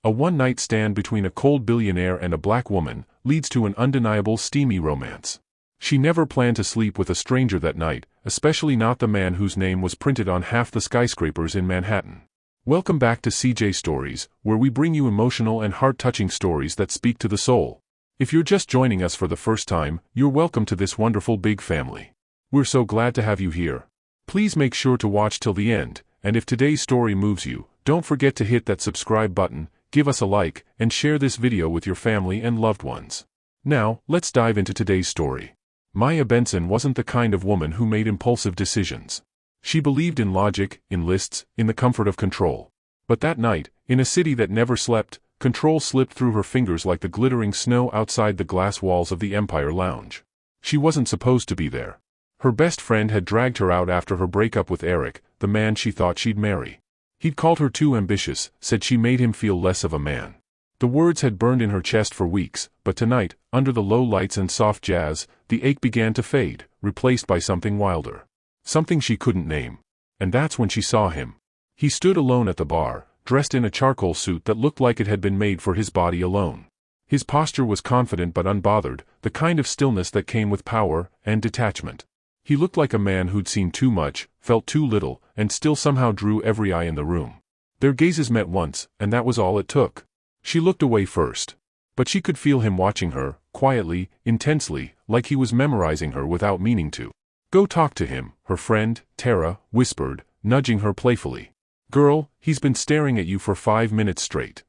A one-night stand between a cold billionaire and a black woman leads to an undeniable steamy romance. She never planned to sleep with a stranger that night, especially not the man whose name was printed on half the skyscrapers in Manhattan. Welcome back to CJ Stories, where we bring you emotional and heart-touching stories that speak to the soul. If you're just joining us for the first time, you're welcome to this wonderful big family. We're so glad to have you here. Please make sure to watch till the end, and if today's story moves you, don't forget to hit that subscribe button, give us a like, and share this video with your family and loved ones. Now, let's dive into today's story. Maya Benson wasn't the kind of woman who made impulsive decisions. She believed in logic, in lists, in the comfort of control. But that night, in a city that never slept, control slipped through her fingers like the glittering snow outside the glass walls of the Empire Lounge. She wasn't supposed to be there. Her best friend had dragged her out after her breakup with Eric, the man she thought she'd marry. He'd called her too ambitious, said she made him feel less of a man. The words had burned in her chest for weeks, but tonight, under the low lights and soft jazz, the ache began to fade, replaced by something wilder. Something she couldn't name. And that's when she saw him. He stood alone at the bar, dressed in a charcoal suit that looked like it had been made for his body alone. His posture was confident but unbothered, the kind of stillness that came with power and detachment. He looked like a man who'd seen too much, felt too little, and still somehow drew every eye in the room. Their gazes met once, and that was all it took. She looked away first. But she could feel him watching her, quietly, intensely, like he was memorizing her without meaning to. "Go talk to him," her friend, Tara, whispered, nudging her playfully. "Girl, he's been staring at you for 5 minutes straight."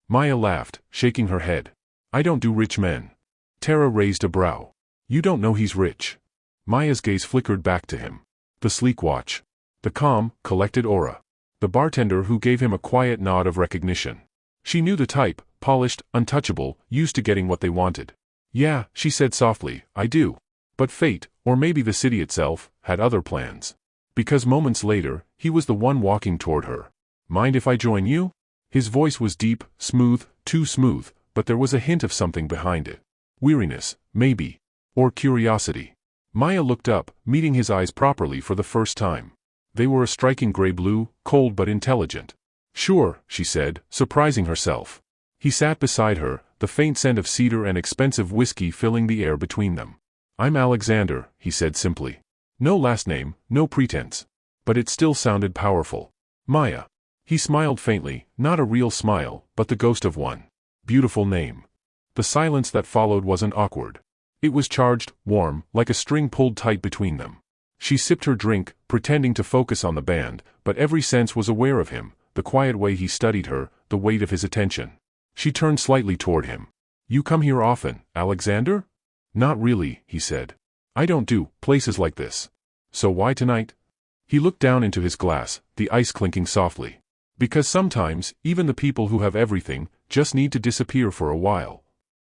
Maya laughed, shaking her head. "I don't do rich men." Tara raised a brow. "You don't know he's rich." Maya's gaze flickered back to him. The sleek watch. The calm, collected aura. The bartender who gave him a quiet nod of recognition. She knew the type, polished, untouchable, used to getting what they wanted. "Yeah," she said softly, "I do." But fate, or maybe the city itself, had other plans. Because moments later, he was the one walking toward her. "Mind if I join you?" His voice was deep, smooth, too smooth, but there was a hint of something behind it. Weariness, maybe. Or curiosity. Maya looked up, meeting his eyes properly for the first time. They were a striking gray-blue, cold but intelligent. "Sure," she said, surprising herself. He sat beside her, the faint scent of cedar and expensive whiskey filling the air between them. "I'm Alexander," he said simply. No last name, no pretense. But it still sounded powerful. "Maya." He smiled faintly, not a real smile, but the ghost of one. "Beautiful name." The silence that followed wasn't awkward. It was charged, warm, like a string pulled tight between them. She sipped her drink, pretending to focus on the band, but every sense was aware of him, the quiet way he studied her, the weight of his attention. She turned slightly toward him. "You come here often, Alexander?" "Not really," he said. "I don't do places like this." "So why tonight?" He looked down into his glass, the ice clinking softly. "Because sometimes, even the people who have everything, just need to disappear for a while."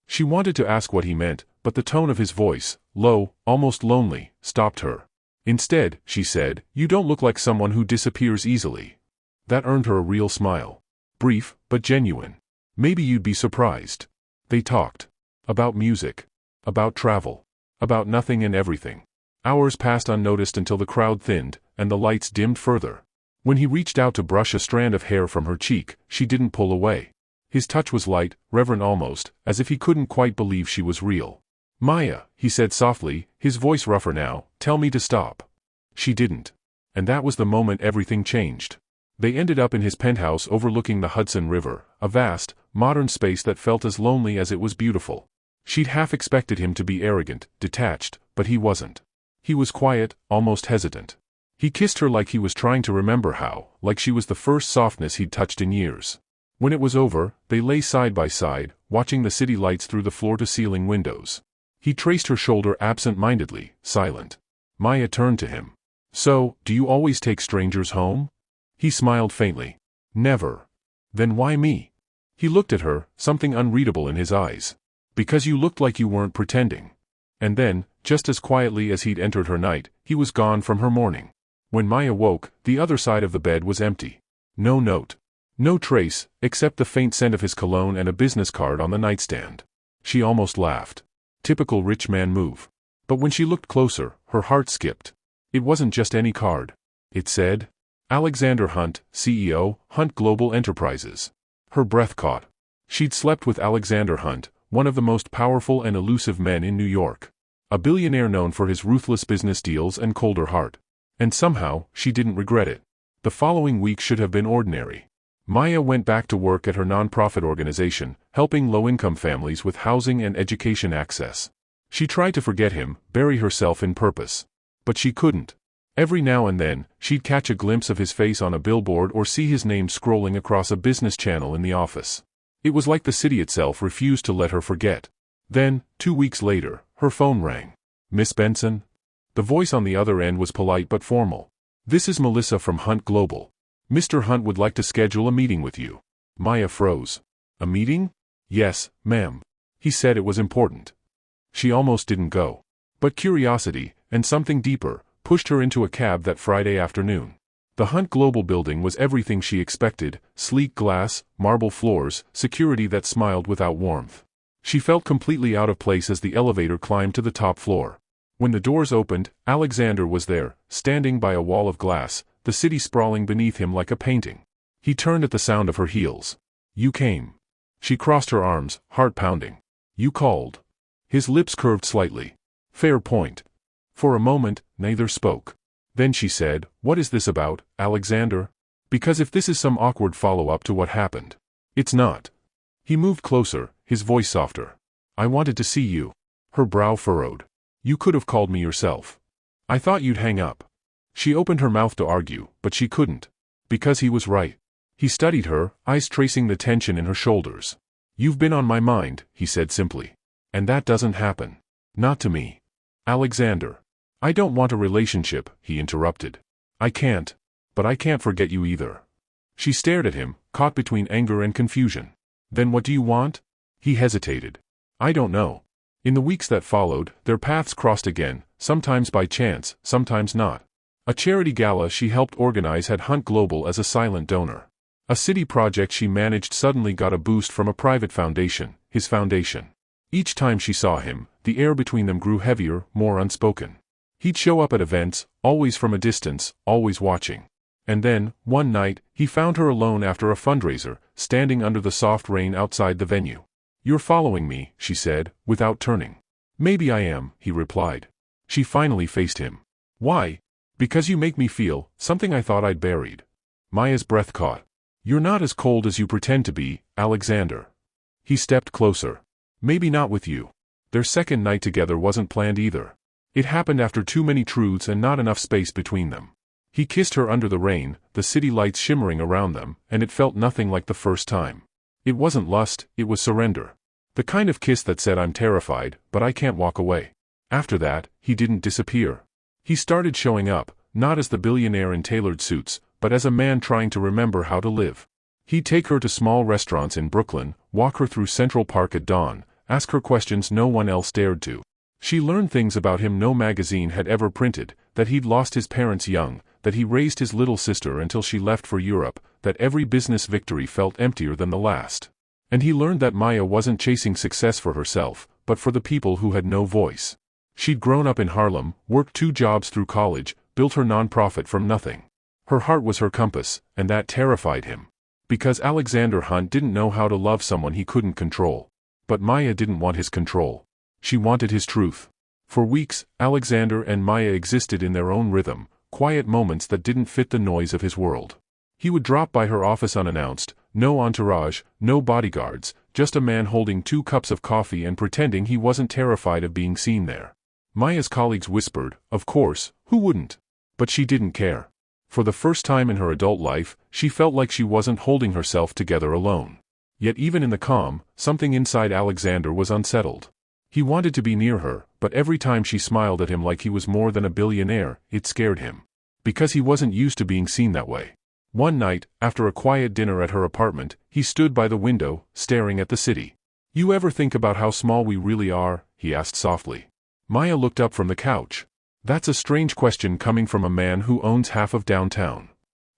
She wanted to ask what he meant, but the tone of his voice, low, almost lonely, stopped her. Instead, she said, "You don't look like someone who disappears easily." That earned her a real smile. Brief, but genuine. "Maybe you'd be surprised." They talked. About music. About travel. About nothing and everything. Hours passed unnoticed until the crowd thinned, and the lights dimmed further. When he reached out to brush a strand of hair from her cheek, she didn't pull away. His touch was light, reverent almost, as if he couldn't quite believe she was real. "Maya," he said softly, his voice rougher now, "tell me to stop." She didn't. And that was the moment everything changed. They ended up in his penthouse overlooking the Hudson River, a vast, modern space that felt as lonely as it was beautiful. She'd half expected him to be arrogant, detached, but he wasn't. He was quiet, almost hesitant. He kissed her like he was trying to remember how, like she was the first softness he'd touched in years. When it was over, they lay side by side, watching the city lights through the floor-to-ceiling windows. He traced her shoulder absent-mindedly, silent. Maya turned to him. "So, do you always take strangers home?" He smiled faintly. "Never." "Then why me?" He looked at her, something unreadable in his eyes. "Because you looked like you weren't pretending." And then, just as quietly as he'd entered her night, he was gone from her morning. When Maya woke, the other side of the bed was empty. No note. No trace, except the faint scent of his cologne and a business card on the nightstand. She almost laughed. Typical rich man move. But when she looked closer, her heart skipped. It wasn't just any card. It said, Alexander Hunt, CEO, Hunt Global Enterprises. Her breath caught. She'd slept with Alexander Hunt, one of the most powerful and elusive men in New York. A billionaire known for his ruthless business deals and colder heart. And somehow, she didn't regret it. The following week should have been ordinary. Maya went back to work at her nonprofit organization, helping low-income families with housing and education access. She tried to forget him, bury herself in purpose. But she couldn't. Every now and then, she'd catch a glimpse of his face on a billboard or see his name scrolling across a business channel in the office. It was like the city itself refused to let her forget. Then, 2 weeks later, her phone rang. "Miss Benson?" The voice on the other end was polite but formal. "This is Melissa from Hunt Global. Mr. Hunt would like to schedule a meeting with you." Maya froze. "A meeting?" "Yes, ma'am. He said it was important." She almost didn't go. But curiosity, and something deeper, pushed her into a cab that Friday afternoon. The Hunt Global building was everything she expected: sleek glass, marble floors, security that smiled without warmth. She felt completely out of place as the elevator climbed to the top floor. When the doors opened, Alexander was there, standing by a wall of glass, the city sprawling beneath him like a painting. He turned at the sound of her heels. "You came." She crossed her arms, heart pounding. "You called." His lips curved slightly. "Fair point." For a moment, neither spoke. Then she said, "What is this about, Alexander? Because if this is some awkward follow-up to what happened." "It's not." He moved closer, his voice softer. "I wanted to see you." Her brow furrowed. "You could have called me yourself. I thought you'd hang up." She opened her mouth to argue, but she couldn't. Because he was right. He studied her, eyes tracing the tension in her shoulders. "You've been on my mind," he said simply. "And that doesn't happen. Not to me." "Alexander." "I don't want a relationship," he interrupted. "I can't. But I can't forget you either." She stared at him, caught between anger and confusion. "Then what do you want?" He hesitated. "I don't know." In the weeks that followed, their paths crossed again, sometimes by chance, sometimes not. A charity gala she helped organize had Hunt Global as a silent donor. A city project she managed suddenly got a boost from a private foundation, his foundation. Each time she saw him, the air between them grew heavier, more unspoken. He'd show up at events, always from a distance, always watching. And then, one night, he found her alone after a fundraiser, standing under the soft rain outside the venue. "You're following me," she said, without turning. "Maybe I am," he replied. She finally faced him. "Why?" "Because you make me feel something I thought I'd buried." Maya's breath caught. "You're not as cold as you pretend to be, Alexander." He stepped closer. "Maybe not with you." Their second night together wasn't planned either. It happened after too many truths and not enough space between them. He kissed her under the rain, the city lights shimmering around them, and it felt nothing like the first time. It wasn't lust, it was surrender. The kind of kiss that said, "I'm terrified, but I can't walk away." After that, he didn't disappear. He started showing up, not as the billionaire in tailored suits, but as a man trying to remember how to live. He'd take her to small restaurants in Brooklyn, walk her through Central Park at dawn, ask her questions no one else dared to. She learned things about him no magazine had ever printed, that he'd lost his parents young, that he raised his little sister until she left for Europe, that every business victory felt emptier than the last. And he learned that Maya wasn't chasing success for herself, but for the people who had no voice. She'd grown up in Harlem, worked 2 jobs through college, built her nonprofit from nothing. Her heart was her compass, and that terrified him. Because Alexander Hunt didn't know how to love someone he couldn't control. But Maya didn't want his control. She wanted his truth. For weeks, Alexander and Maya existed in their own rhythm, quiet moments that didn't fit the noise of his world. He would drop by her office unannounced, no entourage, no bodyguards, just a man holding 2 cups of coffee and pretending he wasn't terrified of being seen there. Maya's colleagues whispered, of course, who wouldn't? But she didn't care. For the first time in her adult life, she felt like she wasn't holding herself together alone. Yet even in the calm, something inside Alexander was unsettled. He wanted to be near her, but every time she smiled at him like he was more than a billionaire, it scared him. Because he wasn't used to being seen that way. One night, after a quiet dinner at her apartment, he stood by the window, staring at the city. "You ever think about how small we really are?" he asked softly. Maya looked up from the couch. "That's a strange question coming from a man who owns half of downtown."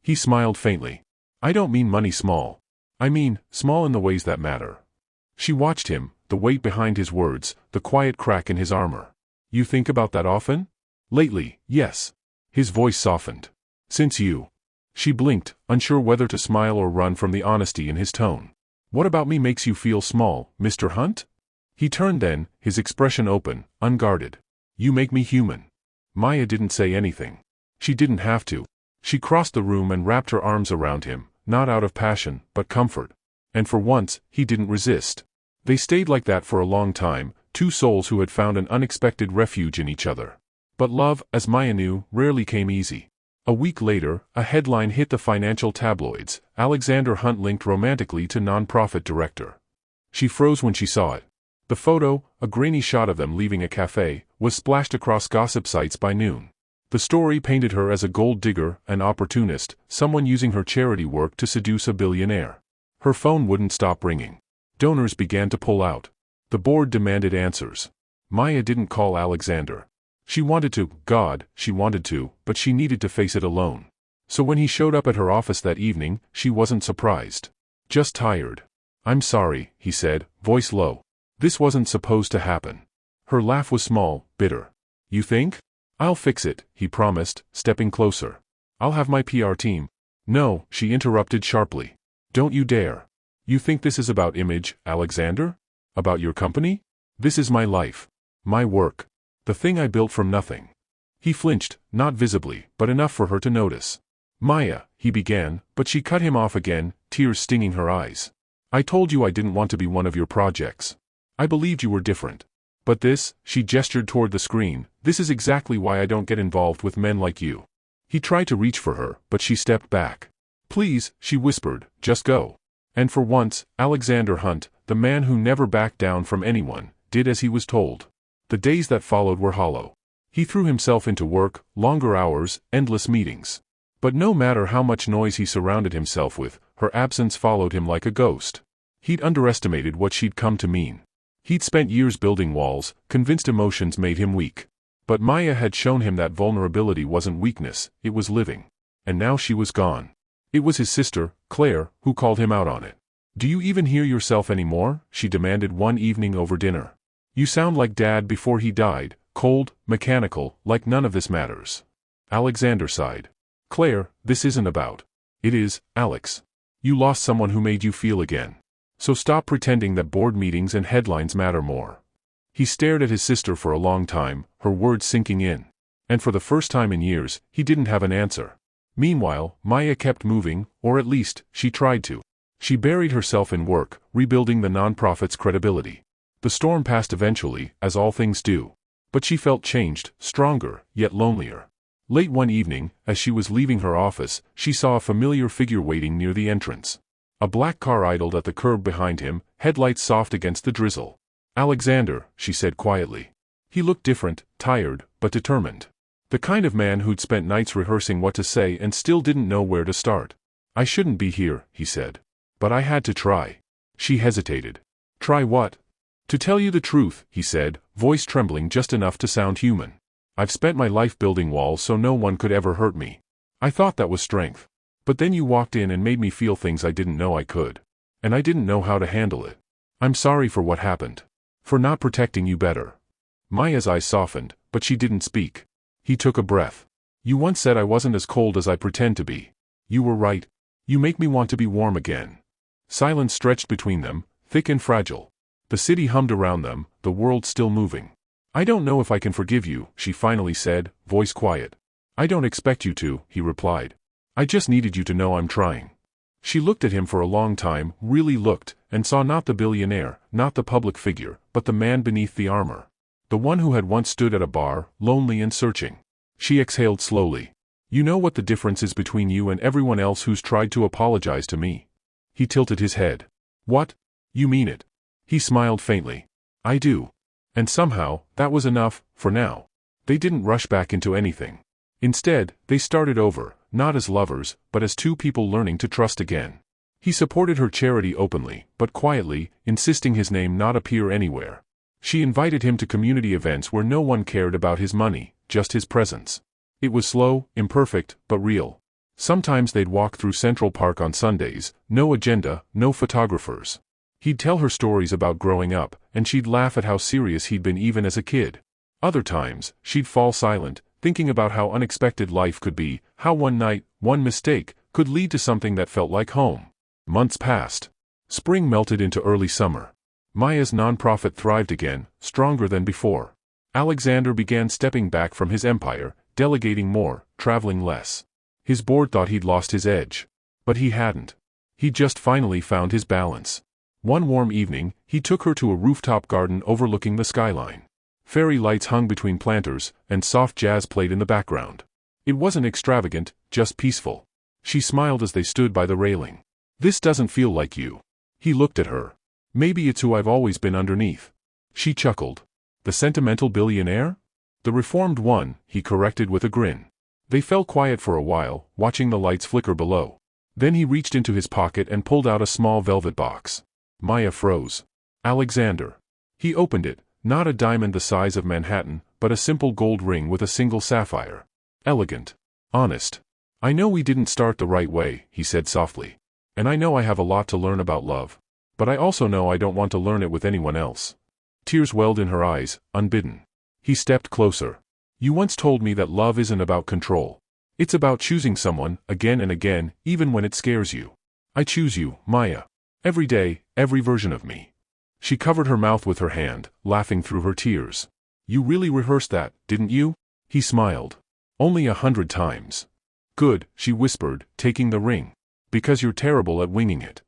He smiled faintly. "I don't mean money small. I mean, small in the ways that matter." She watched him, the weight behind his words, the quiet crack in his armor. "You think about that often?" "Lately, yes." His voice softened. "Since you..." She blinked, unsure whether to smile or run from the honesty in his tone. What about me makes you feel small, Mr. Hunt? He turned then, his expression open, unguarded. You make me human. Maya didn't say anything. She didn't have to. She crossed the room and wrapped her arms around him, not out of passion, but comfort. And for once, he didn't resist. They stayed like that for a long time, two souls who had found an unexpected refuge in each other. But love, as Maya knew, rarely came easy. A week later, a headline hit the financial tabloids: Alexander Hunt linked romantically to nonprofit director. She froze when she saw it. The photo, a grainy shot of them leaving a cafe, was splashed across gossip sites by noon. The story painted her as a gold digger, an opportunist, someone using her charity work to seduce a billionaire. Her phone wouldn't stop ringing. Donors began to pull out. The board demanded answers. Maya didn't call Alexander. She wanted to, she wanted to, but she needed to face it alone. So when he showed up at her office that evening, she wasn't surprised. Just tired. I'm sorry, he said, voice low. This wasn't supposed to happen. Her laugh was small, bitter. You think? I'll fix it, he promised, stepping closer. I'll have my PR team. No, she interrupted sharply. Don't you dare. You think this is about image, Alexander? About your company? This is my life. My work. The thing I built from nothing. He flinched, not visibly, but enough for her to notice. Maya, he began, but she cut him off again, tears stinging her eyes. I told you I didn't want to be one of your projects. I believed you were different. But this, she gestured toward the screen, this is exactly why I don't get involved with men like you. He tried to reach for her, but she stepped back. Please, she whispered, just go. And for once, Alexander Hunt, the man who never backed down from anyone, did as he was told. The days that followed were hollow. He threw himself into work, longer hours, endless meetings. But no matter how much noise he surrounded himself with, her absence followed him like a ghost. He'd underestimated what she'd come to mean. He'd spent years building walls, convinced emotions made him weak. But Maya had shown him that vulnerability wasn't weakness, it was living. And now she was gone. It was his sister, Claire, who called him out on it. Do you even hear yourself anymore? She demanded one evening over dinner. You sound like Dad before he died, cold, mechanical, like none of this matters. Alexander sighed. Claire, this isn't about. It is, Alex. You lost someone who made you feel again. So stop pretending that board meetings and headlines matter more. He stared at his sister for a long time, her words sinking in. And for the first time in years, he didn't have an answer. Meanwhile, Maya kept moving, or at least, she tried to. She buried herself in work, rebuilding the nonprofit's credibility. The storm passed eventually, as all things do. But she felt changed, stronger, yet lonelier. Late one evening, as she was leaving her office, she saw a familiar figure waiting near the entrance. A black car idled at the curb behind him, headlights soft against the drizzle. Alexander, she said quietly. He looked different, tired, but determined. The kind of man who'd spent nights rehearsing what to say and still didn't know where to start. I shouldn't be here, he said. But I had to try. She hesitated. Try what? To tell you the truth, he said, voice trembling just enough to sound human. I've spent my life building walls so no one could ever hurt me. I thought that was strength. But then you walked in and made me feel things I didn't know I could. And I didn't know how to handle it. I'm sorry for what happened. For not protecting you better. Maya's eyes softened, but she didn't speak. He took a breath. You once said I wasn't as cold as I pretend to be. You were right. You make me want to be warm again. Silence stretched between them, thick and fragile. The city hummed around them, the world still moving. I don't know if I can forgive you, she finally said, voice quiet. I don't expect you to, he replied. I just needed you to know I'm trying. She looked at him for a long time, really looked, and saw not the billionaire, not the public figure, but the man beneath the armor. The one who had once stood at a bar, lonely and searching. She exhaled slowly. You know what the difference is between you and everyone else who's tried to apologize to me? He tilted his head. What? You mean it? He smiled faintly. I do. And somehow, that was enough, for now. They didn't rush back into anything. Instead, they started over, not as lovers, but as two people learning to trust again. He supported her charity openly, but quietly, insisting his name not appear anywhere. She invited him to community events where no one cared about his money, just his presence. It was slow, imperfect, but real. Sometimes they'd walk through Central Park on Sundays, no agenda, no photographers. He'd tell her stories about growing up, and she'd laugh at how serious he'd been even as a kid. Other times, she'd fall silent, thinking about how unexpected life could be, how one night, one mistake, could lead to something that felt like home. Months passed. Spring melted into early summer. Maya's nonprofit thrived again, stronger than before. Alexander began stepping back from his empire, delegating more, traveling less. His board thought he'd lost his edge. But he hadn't. He'd just finally found his balance. One warm evening, he took her to a rooftop garden overlooking the skyline. Fairy lights hung between planters, and soft jazz played in the background. It wasn't extravagant, just peaceful. She smiled as they stood by the railing. "This doesn't feel like you." He looked at her. "Maybe it's who I've always been underneath." She chuckled. "The sentimental billionaire?" "The reformed one," he corrected with a grin. They fell quiet for a while, watching the lights flicker below. Then he reached into his pocket and pulled out a small velvet box. Maya froze. "Alexander." He opened it, not a diamond the size of Manhattan, but a simple gold ring with a single sapphire. Elegant. Honest. "I know we didn't start the right way," he said softly. "And I know I have a lot to learn about love. But I also know I don't want to learn it with anyone else." Tears welled in her eyes, unbidden. He stepped closer. "You once told me that love isn't about control. It's about choosing someone, again and again, even when it scares you. I choose you, Maya. Every day, every version of me." She covered her mouth with her hand, laughing through her tears. "You really rehearsed that, didn't you?" He smiled. "Only 100 times." "Good," she whispered, taking the ring. "Because you're terrible at winging it."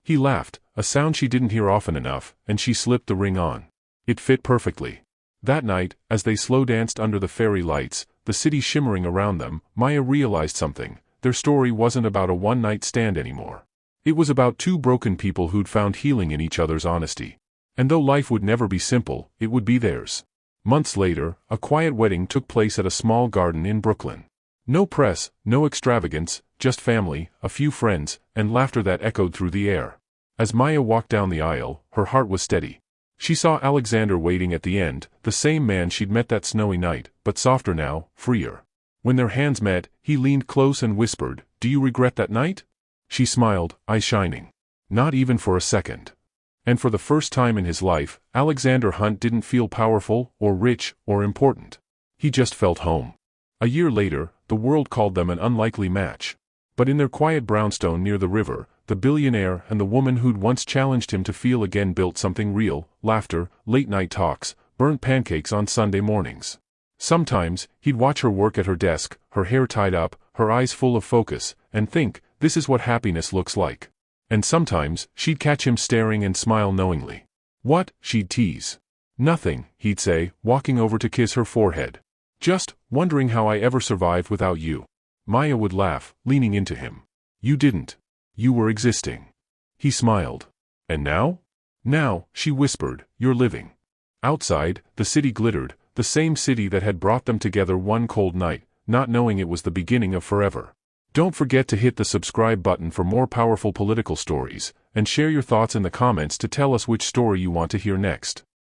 He laughed, a sound she didn't hear often enough, and she slipped the ring on. It fit perfectly. That night, as they slow danced under the fairy lights, the city shimmering around them, Maya realized something. Their story wasn't about a one-night stand anymore. It was about two broken people who'd found healing in each other's honesty. And though life would never be simple, it would be theirs. Months later, a quiet wedding took place at a small garden in Brooklyn. No press, no extravagance, just family, a few friends, and laughter that echoed through the air. As Maya walked down the aisle, her heart was steady. She saw Alexander waiting at the end, the same man she'd met that snowy night, but softer now, freer. When their hands met, he leaned close and whispered, "Do you regret that night?" She smiled, eyes shining. Not even for a second. And for the first time in his life, Alexander Hunt didn't feel powerful, or rich, or important. He just felt home. A year later, the world called them an unlikely match. But in their quiet brownstone near the river, the billionaire and the woman who'd once challenged him to feel again built something real: laughter, late-night talks, burnt pancakes on Sunday mornings. Sometimes, he'd watch her work at her desk, her hair tied up, her eyes full of focus, and think, this is what happiness looks like. And sometimes, she'd catch him staring and smile knowingly. "What?" she'd tease. "Nothing," he'd say, walking over to kiss her forehead. "Just wondering how I ever survived without you." Maya would laugh, leaning into him. "You didn't. You were existing." He smiled. "And now?" "Now," she whispered, "you're living." Outside, the city glittered, the same city that had brought them together one cold night, not knowing it was the beginning of forever. Don't forget to hit the subscribe button for more powerful political stories, and share your thoughts in the comments to tell us which story you want to hear next.